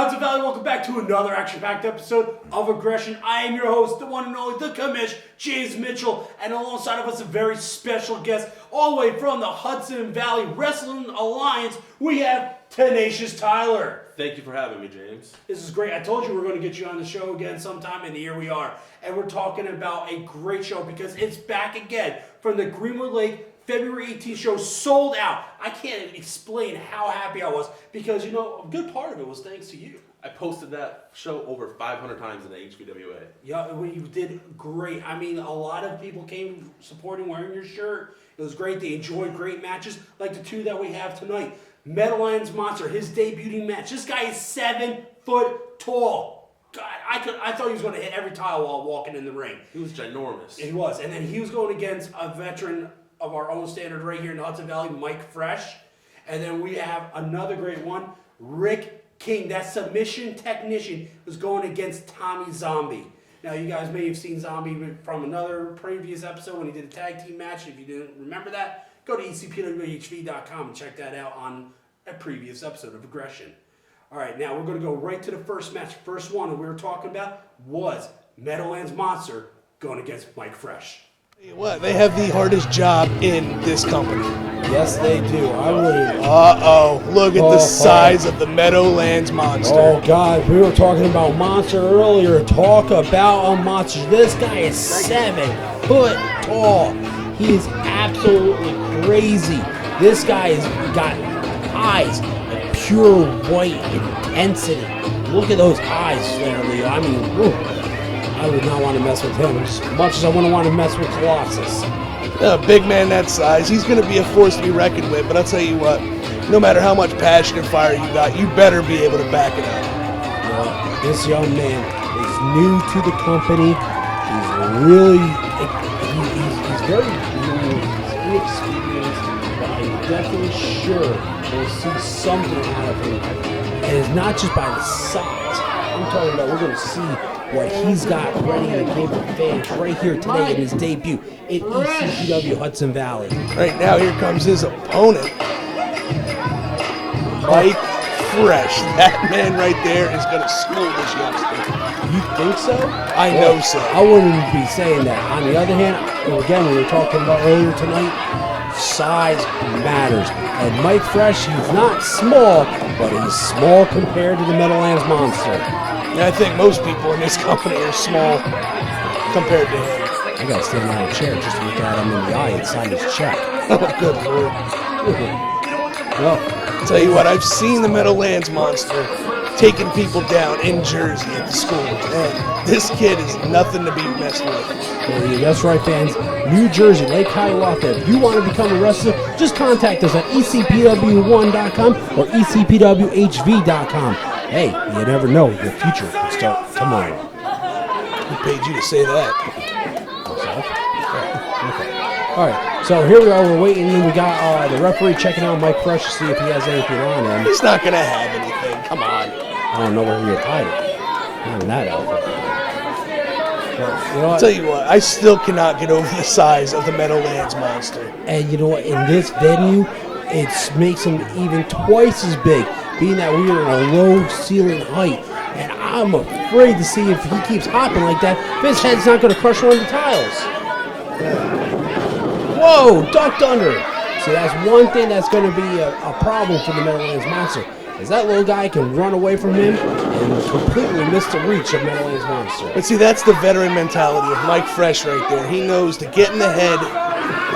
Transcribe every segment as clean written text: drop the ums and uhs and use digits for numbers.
Hudson Valley, welcome back to another action-packed episode of Aggression. I am your host, the one and only, the commish, James Mitchell, and alongside of us a very special guest, all the way from the Hudson Valley Wrestling Alliance, we have Tenacious Tyler. Thank you for having me, James. This is great. I told you we were going to get you on the show again sometime, and here we are. And we're talking about a great show because it's back again from the Greenwood Lake February 18th show, sold out. I can't explain how happy I was because, you know, a good part of it was thanks to you. I posted that show over 500 times in the ECPWA. Yeah, you did great. I mean, a lot of people came supporting, wearing your shirt. It was great. They enjoyed great matches like the two that we have tonight. Metal Lions Monster, his debuting match. This guy is 7 foot tall. God, I thought he was going to hit every tile while walking in the ring. He was ginormous. He was. And then he was going against a veteran of our own standard right here in the Hudson Valley, Mike Fresh. And then we have another great one, Rick King. That submission technician was going against Tommy Zombie. Now, you guys may have seen Zombie from another previous episode when he did a tag team match. If you didn't remember that, go to ECPWHV.com and check that out on a previous episode of Aggression. All right, now we're going to go right to the first match. First one that we were talking about was Meadowlands Monster going against Mike Fresh. What? They have the hardest job in this company. Yes, they do. I wouldn't. Uh-oh. Look at the size of the Meadowlands Monster. Oh, God. We were talking about Monster earlier. Talk about a monster. This guy is 7 foot tall. He is absolutely crazy. This guy has got eyes of pure white intensity. Look at those eyes there, Leo. I mean, I would not want to mess with him as much as I wouldn't want to mess with Colossus. A big man that size, he's going to be a force to be reckoned with, but I'll tell you what, no matter how much passion and fire you got, you better be able to back it up. Well, this young man is new to the company. He's really, he's very new, he's inexperienced, but I'm definitely sure we'll see something out of him. And it's not just by the size. I'm talking about we're going to see what he's got ready to give the fans right here today in his debut in ECPW Hudson Valley. Right now, here comes his opponent, Mike Fresh. That man right there is going to school this youngster. You think so? I know so. I wouldn't be saying that. On the other hand, again, we were talking about earlier tonight, size matters. And Mike Fresh, he's not small, but he's small compared to the Meadowlands Monster. And I think most people in this company are small compared to him. I gotta stand on a chair just to look at him in the eye and sign his check. Oh, good Lord. Well, I'll tell you what, I've seen the Meadowlands Monster taking people down in Jersey at the school. And this kid is nothing to be messed with. well, that's right, fans. New Jersey, Lake Hiawatha. If you want to become a wrestler, just contact us at ECPW1.com or ECPWHV.com. Hey, you never know. Your future could start tomorrow. Who paid you to say that? Okay. All right, so here we are. We're waiting, and we got the referee checking out Mike Fresh to see if he has anything on him. He's not going to have anything. Come on. I don't know where he would hide it. Not in that outfit. But, you know what? I'll tell you what, I still cannot get over the size of the Meadowlands Monster. And you know what? In this venue, it makes him even twice as big, being that we are in a low ceiling height. And I'm afraid to see if he keeps hopping like that, if his head's not going to crush one of the tiles. Whoa, ducked under. So that's one thing that's going to be a problem for the Meadowlands Monster, is that little guy can run away from him and completely miss the reach of Meadowlands Monster. But see, that's the veteran mentality of Mike Fresh right there. He knows to get in the head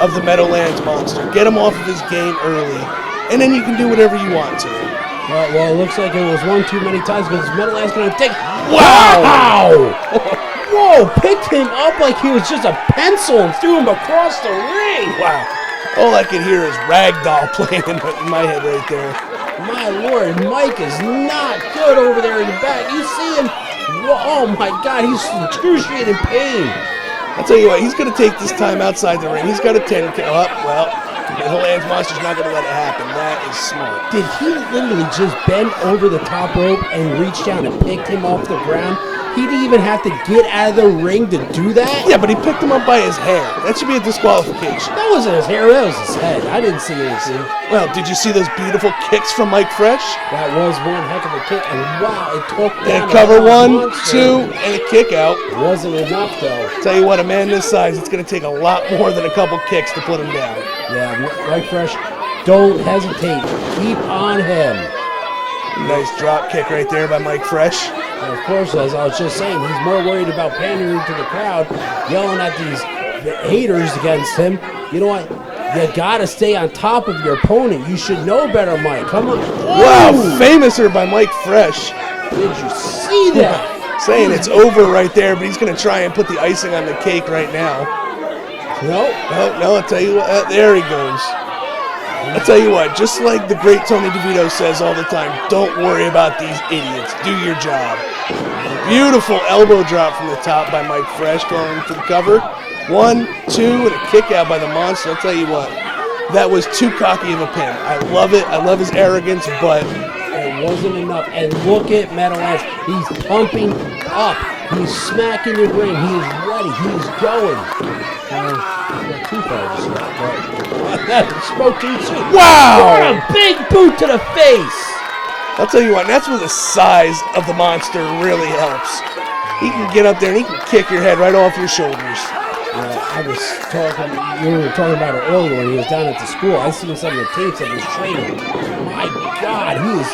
of the Meadowlands Monster, get him off of his game early, and then you can do whatever you want to him. Well, it looks like it was one too many times because Meadowlands going to take... Wow! Whoa, picked him up like he was just a pencil and threw him across the ring. Wow. All I can hear is ragdoll playing in my head right there. My Lord, Mike is not good over there in the back. You see him? Oh my God, he's in excruciating pain. I'll tell you what, he's going to take this time outside the ring. He's got a 10 count. Well, the Meadowlands Monster's not going to let it happen. That is smart. Did he literally just bend over the top rope and reach down and picked him off the ground? He didn't even have to get out of the ring to do that? Yeah, but he picked him up by his hair. That should be a disqualification. That wasn't his hair, that was his head. I didn't see anything. Well, did you see those beautiful kicks from Mike Fresh? That was one heck of a kick, and wow, it took And down cover a 1, monster. 2, and a kick out. It wasn't enough, though. Tell you what, a man this size, it's going to take a lot more than a couple kicks to put him down. Yeah, Mike Fresh, don't hesitate. Keep on him. Nice drop kick right there by Mike Fresh. And of course, as I was just saying, he's more worried about pandering to the crowd, yelling at these haters against him. You know what? You gotta stay on top of your opponent. You should know better, Mike. Come on. Wow, Ooh. famouser by Mike Fresh. Did you see that? Saying it's over right there, but he's going to try and put the icing on the cake right now. No. No, I'll tell you what, there he goes. I'll tell you what, just like the great Tony DeVito says all the time, don't worry about these idiots. Do your job. Beautiful elbow drop from the top by Mike Fresh going for the cover. 1, 2, and a kick out by the Monster. I'll tell you what, that was too cocky of a pin. I love it. I love his arrogance, but it wasn't enough. And look at Meadowlands. He's pumping up. He's smacking the ring. He is ready. He's going. Not too far just yet, but that spoke too soon. wow! What a big boot to the face. I'll tell you what, that's where the size of the Monster really helps. He can get up there and he can kick your head right off your shoulders. I was talking, you were talking about it earlier when he was down at the school. I seen some of the tapes of his training. My God, he is.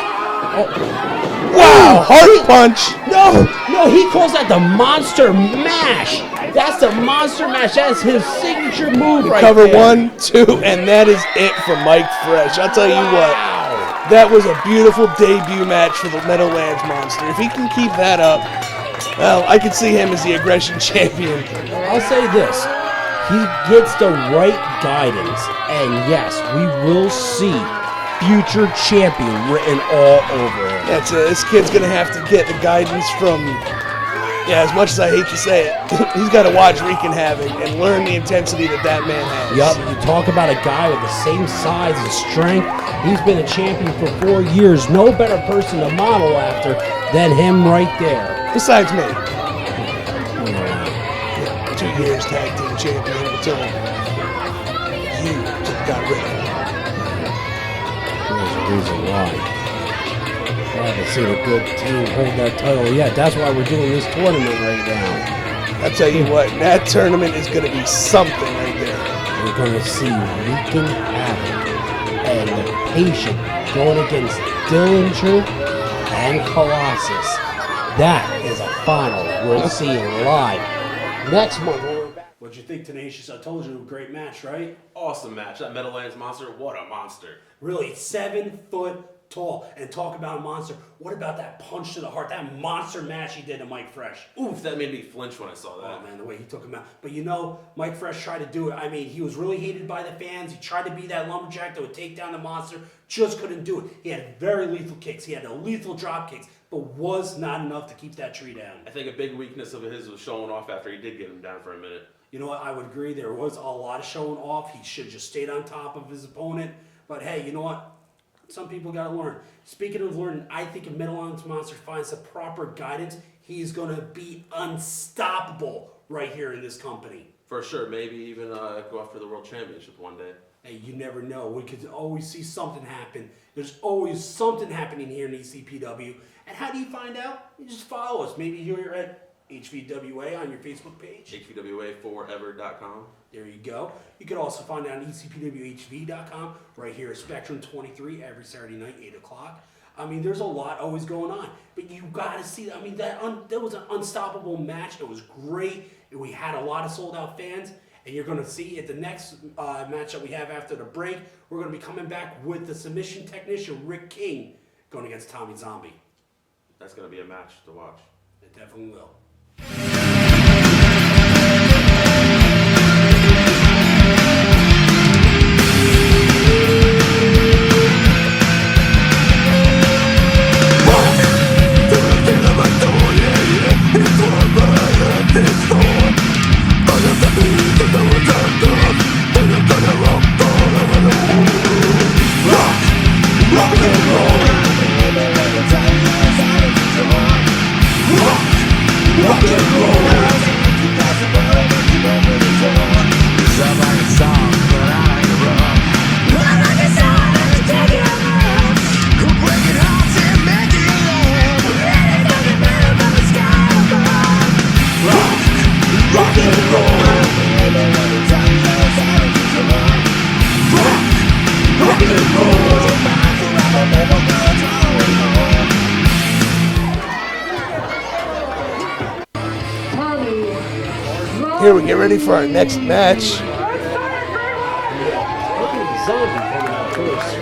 Wow, heart punch. No, he calls that the Monster Mash. That's the Monster Mash. That's his signature move right Cover there. 1, 2, and that is it for Mike Fresh. I'll tell you what, Wow. that was a beautiful debut match for the Meadowlands Monster. If he can keep that up, well, I could see him as the aggression champion. I'll say this. He gets the right guidance, and yes, we will see future champion written all over him. That's it. This kid's going to have to get the guidance from, yeah, as much as I hate to say it, he's got to watch Wreaking Havoc and learn the intensity that man has. Yup, you talk about a guy with the same size and strength. He's been a champion for 4 years. No better person to model after than him right there. Besides me. 2 years tag team champion until you got rid of him. There's a reason why. I haven't seen a good team hold that title yet. That's why we're doing this tournament right now. I'll tell you what, that tournament is going to be something right there. We're going to see Wreaking Havoc and the Patient going against Dillinger and Colossus. That is a final we're seeing live. Next month, when we're back. What'd you think, Tenacious? I told you, great match, right? Awesome match. That Meadowlands Monster, what a monster. Really, 7 foot tall. And talk about a monster. What about that punch to the heart? That monster mash he did to Mike Fresh. Oof, that made me flinch when I saw that. Oh man, the way he took him out. But you know, Mike Fresh tried to do it. I mean, he was really hated by the fans. He tried to be that lumberjack that would take down the monster. Just couldn't do it. He had very lethal kicks. He had the lethal drop kicks, but was not enough to keep that tree down. I think a big weakness of his was showing off after he did get him down for a minute. You know what? I would agree. There was a lot of showing off. He should have just stayed on top of his opponent. But hey, you know what? Some people got to learn. Speaking of learning, I think if Meadowlands Monster finds the proper guidance, he's going to be unstoppable right here in this company. For sure, maybe even go after the World Championship one day. Hey, you never know. We could always see something happen. There's always something happening here in ECPW. And how do you find out? You just follow us. Maybe you're at HVWA on your Facebook page. ECPWA4ever.com. There you go. You can also find it on ECPWHV.com right here at Spectrum 23 every Saturday night, 8 o'clock. I mean, there's a lot always going on. But you got to see, I mean, that was an unstoppable match. It was great. We had a lot of sold-out fans. And you're going to see at the next match that we have after the break, we're going to be coming back with the submission technician, Rick King, going against Tommy Zombie. That's going to be a match to watch. It definitely will. Here we get ready for our next match. Zombie coming out first.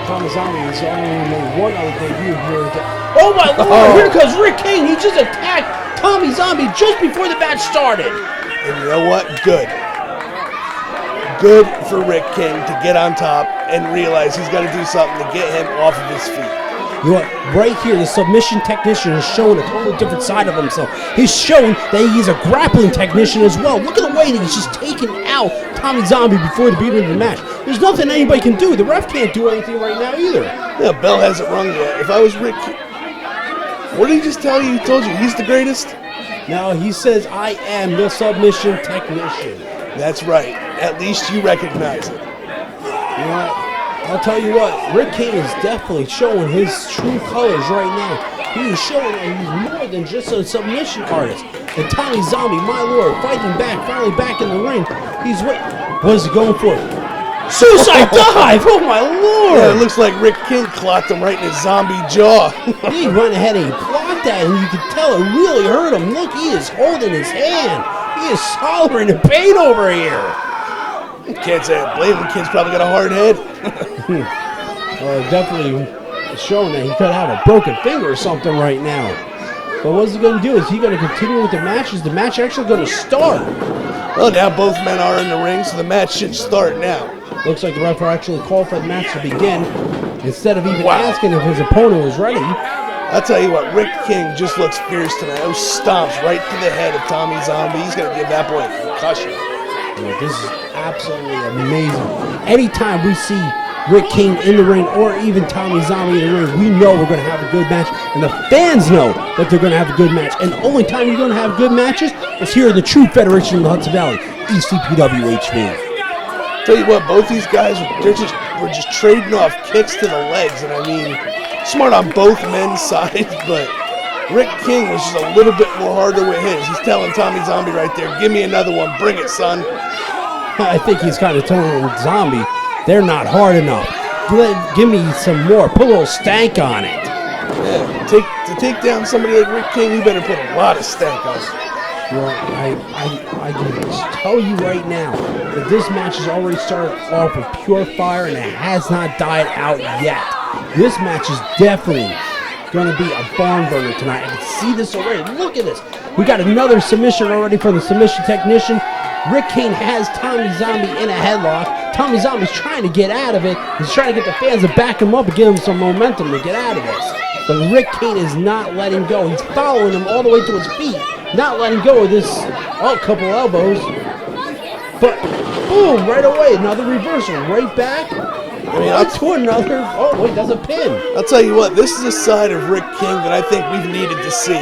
Tommy Zombie is only one other debut here. Oh my lord! Here comes Rick King. He just attacked Tommy Zombie just before the match started. And you know what? Good. Good for Rick King to get on top and realize he's got to do something to get him off of his feet. You know what? Right here, the submission technician is showing a totally different side of himself. He's showing that he's a grappling technician as well. Look at the way that he's just taking out Tommy Zombie before the beginning of the match. There's nothing anybody can do. The ref can't do anything right now either. Yeah, bell hasn't rung yet. If I was Rick King, what did he just tell you? He told you he's the greatest? Now he says, I am the submission technician. That's right. At least you recognize it. You know what? I'll tell you what, Rick King is definitely showing his true colors right now. He is showing that he's more than just a submission artist. And Tommy Zombie, my lord, fighting back, finally back in the ring. What is he going for? Suicide dive! Oh my lord! Yeah, it looks like Rick King clocked him right in his zombie jaw. He went ahead and he blocked that, and you can tell it really hurt him. Look, he is holding his hand. He is hollering in pain over here. Can't say I blame him. Kid's probably got a hard head. Definitely showing that he could have a broken finger or something right now. But what's he going to do? Is he going to continue with the match? Is the match actually going to start? Well, now both men are in the ring, so the match should start now. Looks like the referee actually called for the match to begin instead of even asking if his opponent was ready. I'll tell you what, Rick King just looks fierce tonight. Those stomps right to the head of Tommy Zombie. He's going to give that boy a concussion. This is absolutely amazing. Anytime we see Rick King in the ring or even Tommy Zombie in the ring, we know we're going to have a good match. And the fans know that they're going to have a good match. And the only time you're going to have good matches is here in the true Federation of the Hudson Valley, ECPWHV. Tell you what, both these guys were just trading off kicks to the legs. And I mean, smart on both men's sides, but Rick King was just a little bit more harder with his. He's telling Tommy Zombie right there, give me another one, bring it, son. I think he's kind of telling Zombie, they're not hard enough. Give me some more, put a little stank on it. Yeah, to take down somebody like Rick King, you better put a lot of stank on it. Well, I can just tell you right now that this match has already started off with pure fire and it has not died out yet. This match is definitely going to be a barn burner tonight. I can see this already. Look at this. We got another submission already for the submission technician. Rick King has Tommy Zombie in a headlock. Tommy Zombie's trying to get out of it. He's trying to get the fans to back him up and give him some momentum to get out of this. But Rick King is not letting go. He's following him all the way to his feet. Not letting go of this, couple elbows. But, boom, right away. Another reversal. Right back. To another. Oh, wait, that's a pin. I'll tell you what, this is a side of Rick King that I think we've needed to see.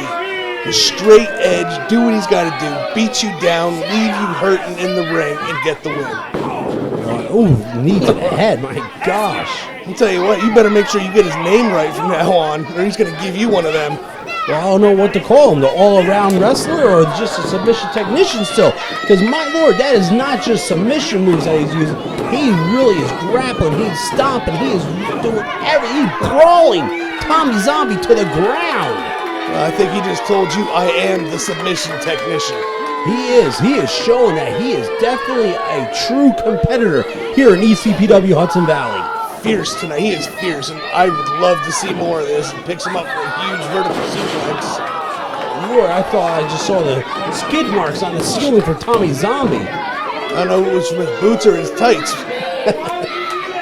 The straight edge, do what he's got to do, beat you down, leave you hurting in the ring, and get the win. Oh, knee to the head, my gosh. I'll tell you what, you better make sure you get his name right from now on, or he's going to give you one of them. Well, I don't know what to call him, the all-around wrestler or just a submission technician still. Because, my lord, that is not just submission moves that he's using. He really is grappling, he's stomping, he is doing everything. He's brawling Tommy Zombie to the ground. I think he just told you I am the submission technician. He is showing that he is definitely a true competitor here in ECPW Hudson Valley. Fierce tonight, he is fierce, and I would love to see more of this. And picks him up for a huge vertical suplex. Lord, I thought I just saw the skid marks on the ceiling for Tommy Zombie. I don't know if it was from his boots or his tights.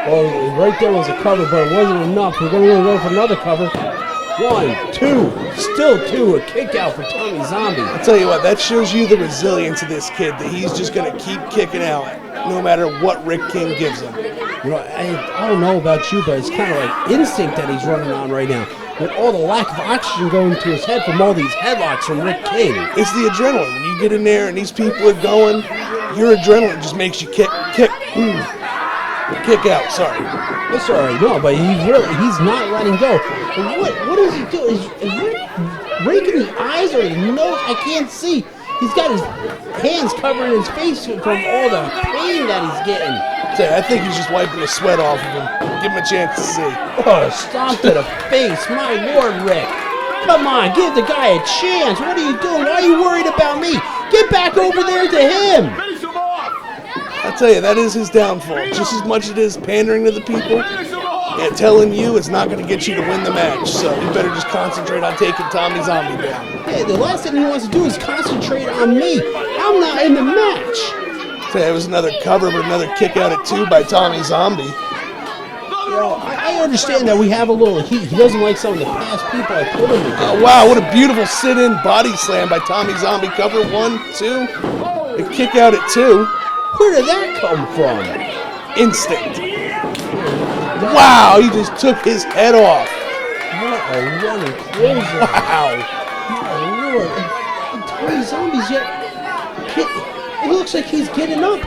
Well, right there was a cover, but it wasn't enough. We're going to go for another cover. 1, 2, still 2, a kick out for Tommy Zombie. I'll tell you what, that shows you the resilience of this kid, that he's just going to keep kicking out no matter what Rick King gives him. You know, I don't know about you, but it's kind of like instinct that he's running on right now. With all the lack of oxygen going to his head from all these headlocks from Rick King. It's the adrenaline. When you get in there and these people are going, your adrenaline just makes you kick out, sorry. That's all right, no, but he's not letting go. What is he doing? Is Rick raking the eyes or his nose? I can't see. He's got his hands covering his face from all the pain that he's getting. I think he's just wiping the sweat off of him. Give him a chance to see. Oh, stomp to the face. My lord, Rick. Come on, give the guy a chance. What are you doing? Why are you worried about me? Get back over there to him. I'll tell you, that is his downfall. Just as much as it is pandering to the people and telling you it's not going to get you to win the match. So you better just concentrate on taking Tommy Zombie down. Hey, the last thing he wants to do is concentrate on me. I'm not in the match. So it was another cover, but another kick out at 2 by Tommy Zombie. You know, I understand that we have a little heat. He doesn't like some of the past people I put him against. Oh, wow, what a beautiful sit-in body slam by Tommy Zombie. Cover 1, 2. A kick out at 2. Where did that come from? Instinct. Wow, he just took his head off. What a running closer. Wow. Oh, Lord. And Tommy Zombie's yet... It looks like he's getting up.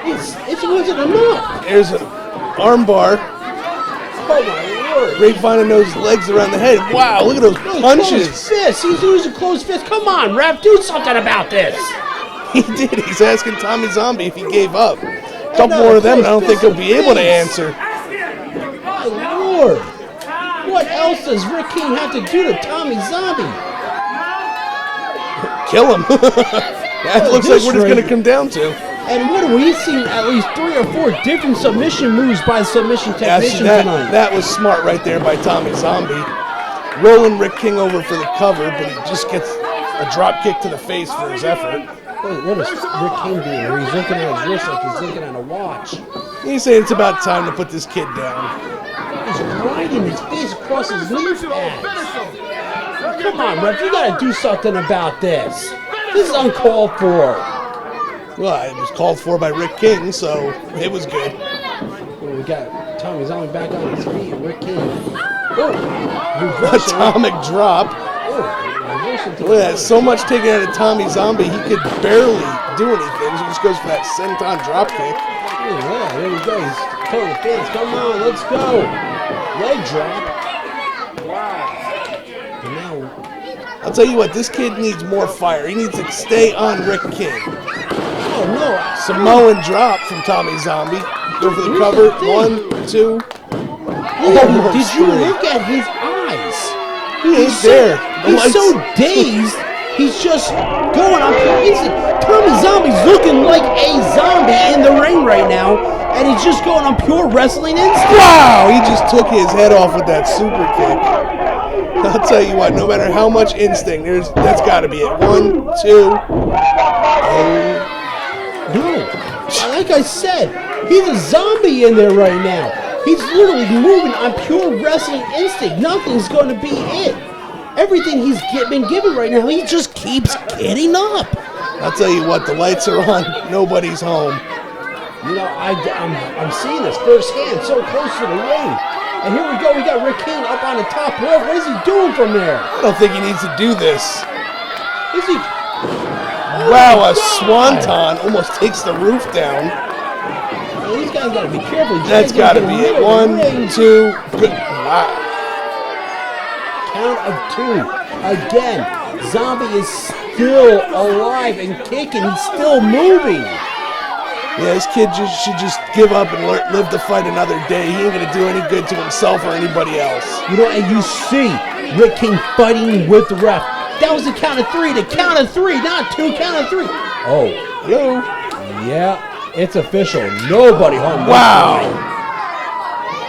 It wasn't enough. There's an armbar. Oh, my Lord. Grapevine knows his legs around the head. Wow, look at those punches. Closed fist. He's using closed fist. Come on, ref. Do something about this. He did. He's asking Tommy Zombie if he gave up. A couple more of them, and I don't think he'll be able to answer. My Lord. What else does Rick King have to do to Tommy Zombie? Kill him. That looks like what it's going to come down to. And what have we seen? At least 3 or 4 different submission moves by submission technicians tonight. That was smart right there by Tommy Zombie. Rolling Rick King over for the cover, but he just gets a drop kick to the face for his effort. What is Rick King doing? He's looking at his wrist like he's looking at a watch. He's saying it's about time to put this kid down. He's grinding his face across his knee pads. Come on, ref, you gotta do something about this. This is uncalled for. Well, it was called for by Rick King, so it was good. Well, we got Tommy Zombie back on his feet and Rick King. Oh, Atomic drop. Look at that, so much taken out of Tommy Zombie, he could barely do anything. So he just goes for that senton drop kick. Yeah, there we go. He's telling the fans, come on, let's go. Leg drop. Wow. And now, I'll tell you what, this kid needs more fire. He needs to stay on Rick King. oh no. Samoan drop from Tommy Zombie. Go for the cover. 1, 2. Leo, did you look at his eyes? He ain't there. He's so dazed, he's just going on pure instinct. Tommy Zombie's looking like a zombie in the ring right now, and he's just going on pure wrestling instinct. Wow, he just took his head off with that super kick. I'll tell you what, no matter how much instinct, that's got to be it. 1, 2. No, like I said, he's a zombie in there right now. He's literally moving on pure wrestling instinct. Nothing's going to be it. Everything he's been given right now, he just keeps getting up. I'll tell you what, the lights are on. Nobody's home. You know, I'm seeing this firsthand, so close to the ring. And here we go, we got Rick King up on the top rope. What is he doing from there? I don't think he needs to do this. Is he? Wow, a swanton almost takes the roof down. Well, these guys got to be careful. That's got to be it. 1, 2. Good. Wow. Count of 2. Again, Zombie is still alive and kicking. He's still moving. Yeah, this kid should just give up and live to fight another day. He ain't going to do any good to himself or anybody else. You know, and you see Rick King fighting with the ref. That was the count of 3. The count of 3, not 2. Count of 3. Oh. Hello? Yeah, it's official. Nobody home. Wow.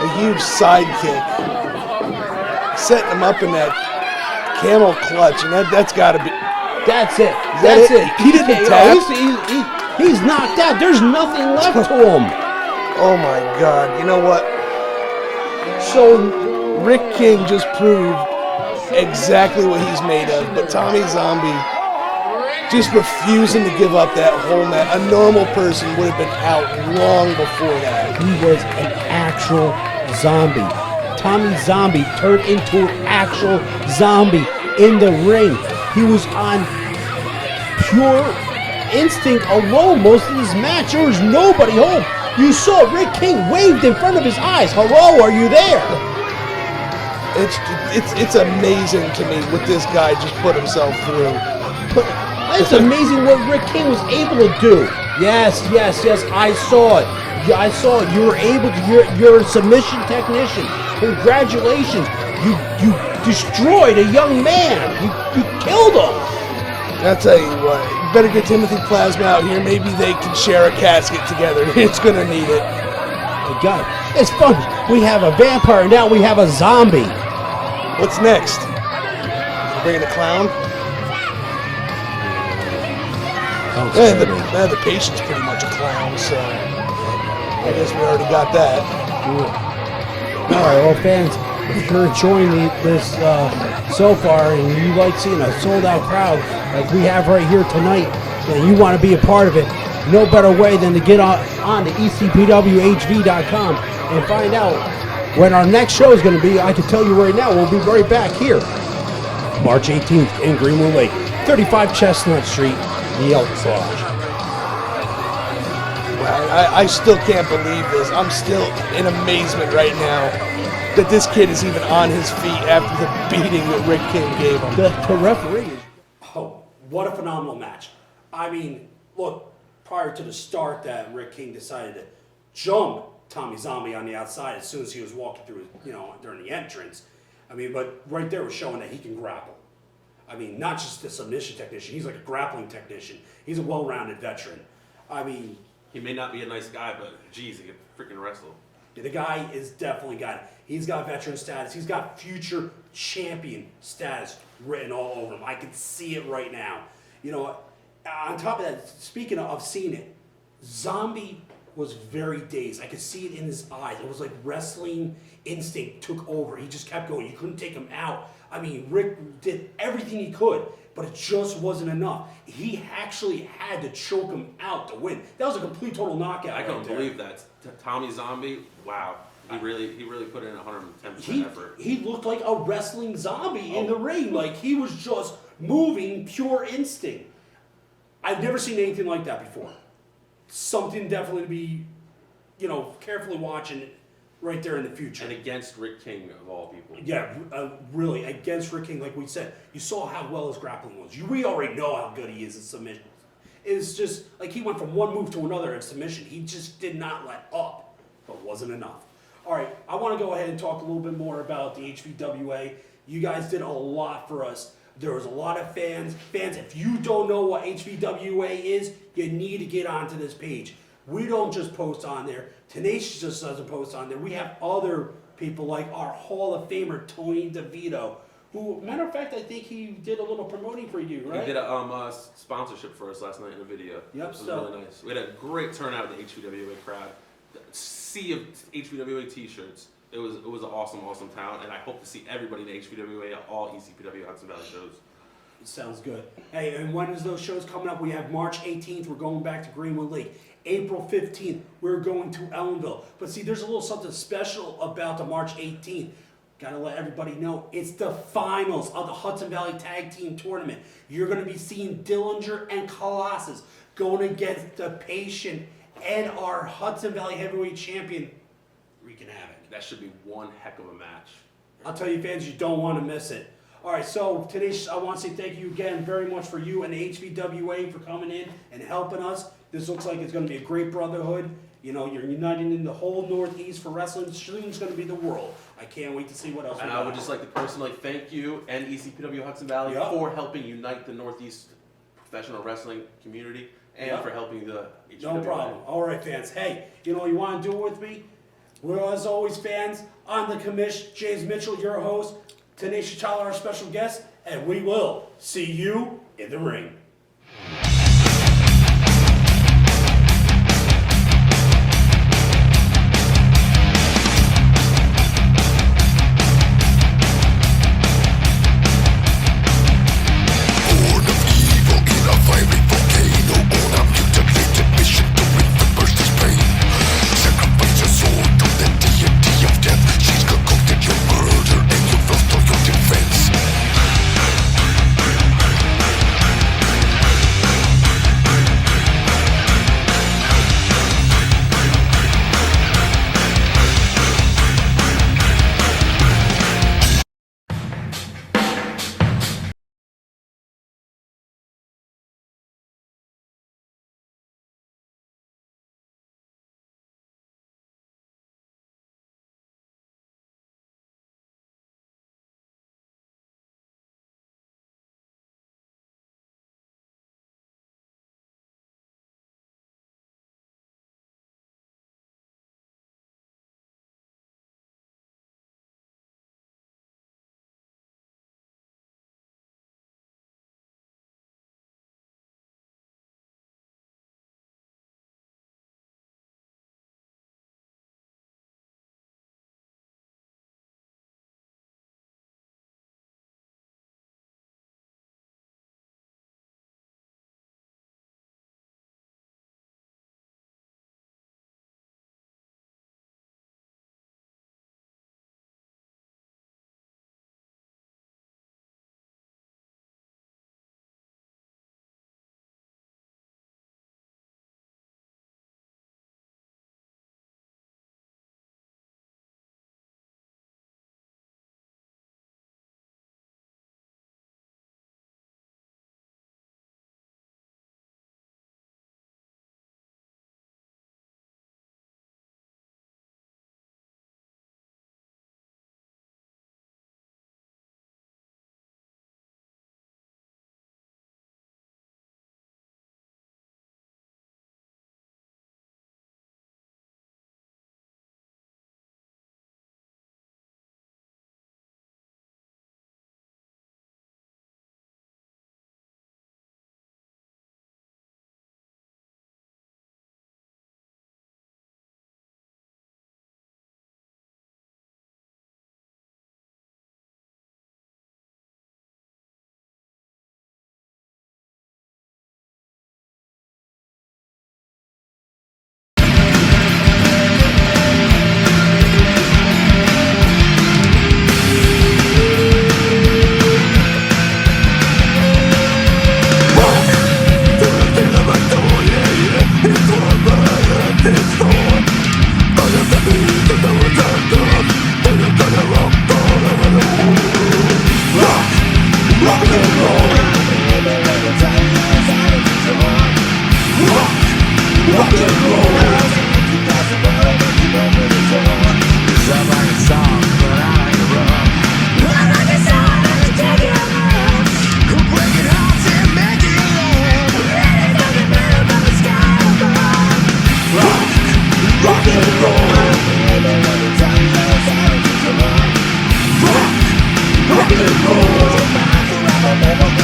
A huge side kick. Setting him up in that camel clutch, and that's got to be... That's it. That's it. He didn't tap. He's knocked out. There's nothing left to him. Oh my God. You know what? So Rick King just proved exactly what he's made of, but Tommy Zombie just refusing to give up that whole match. A normal person would have been out long before that. He was an actual zombie. Tommy Zombie turned into an actual zombie in the ring. He was on pure instinct alone most of this match. There was nobody home. You saw Rick King waved in front of his eyes. Hello, are you there? It's amazing to me what this guy just put himself through. It's amazing what Rick King was able to do. Yes, I saw it. Yeah, I saw it. You were able to. You're a submission technician. Congratulations. You destroyed a young man. You killed him. I'll tell you what, you better get Timothy Plasma out here. Maybe they can share a casket together. It's going to need it. My God, it's fun. We have a vampire, now we have a zombie. What's next? Bringing a clown? Don't Yeah, scare me. the patient's pretty much a clown, so I guess we already got that. All right, well, fans, if you're enjoying this so far and you like seeing a sold-out crowd like we have right here tonight, and you want to be a part of it, no better way than to get on to ECPWHV.com and find out when our next show is going to be. I can tell you right now, we'll be right back here, March 18th in Greenwood Lake, 35 Chestnut Street, the Elks Lodge. I still can't believe this. I'm still in amazement right now that this kid is even on his feet after the beating that Rick King gave him. The referee. Oh, what a phenomenal match. I mean, look, prior to the start that Rick King decided to jump Tommy Zombie on the outside as soon as he was walking through, during the entrance. I mean, but right there was showing that he can grapple. I mean, not just a submission technician. He's like a grappling technician. He's a well-rounded veteran. I mean, He may not be a nice guy, but geez, he can freaking wrestle. the guy is definitely got it. He's got veteran status. He's got future champion status written all over him. I can see it right now. On top of that, speaking of seeing it, Zombie was very dazed. I could see it in his eyes. It was like wrestling instinct took over. He just kept going. You couldn't take him out. I mean, Rick did everything he could, but it just wasn't enough. He actually had to choke him out to win. That was a complete total knockout. I couldn't right there. believe that. Tommy Zombie, wow. He really put in 110% effort. He looked like a wrestling zombie in the ring. Like he was just moving pure instinct. I've never seen anything like that before. Something definitely to be, carefully watching right there in the future. And against Rick King, of all people. Yeah, really, against Rick King, like we said, you saw how well his grappling was. We already know how good he is in submission. It's just like he went from one move to another in submission. He just did not let up, but wasn't enough. All right, I want to go ahead and talk a little bit more about the HVWA. You guys did a lot for us. There was a lot of fans. Fans, if you don't know what HVWA is, you need to get onto this page. We don't just post on there. Tenacious just doesn't post on there. We have other people like our Hall of Famer, Tony DeVito, who, matter of fact, I think he did a little promoting for you, right? He did a sponsorship for us last night in a video. Yep, It was really nice. We had a great turnout of the HVWA crowd. Sea of HVWA t-shirts. It was an awesome town, and I hope to see everybody in the HVWA at all ECPW Hudson Valley shows. Sounds good. Hey, and when is those shows coming up? We have March 18th, we're going back to Greenwood Lake. April 15th, we're going to Ellenville. But see, there's a little something special about the March 18th. Gotta let everybody know, it's the finals of the Hudson Valley Tag Team Tournament. You're gonna be seeing Dillinger and Colossus going against the Patient and our Hudson Valley Heavyweight Champion, wreaking havoc. That should be one heck of a match. I'll tell you fans, you don't want to miss it. All right, so today I want to say thank you again very much for you and the HVWA for coming in and helping us. This looks like it's going to be a great brotherhood. You're uniting in the whole Northeast for wrestling. Soon it's going to be the world. I can't wait to see what else we And got. I would just like to personally thank you and ECPW Hudson Valley Yep. for helping unite the Northeast professional wrestling community and Yep. for helping the HVWA. No problem. All right, fans. Hey, you want to do it with me? Well, as always, fans, I'm the commish, James Mitchell, your host, Tenacious Tyler, our special guest, and we will see you in the ring. Forever,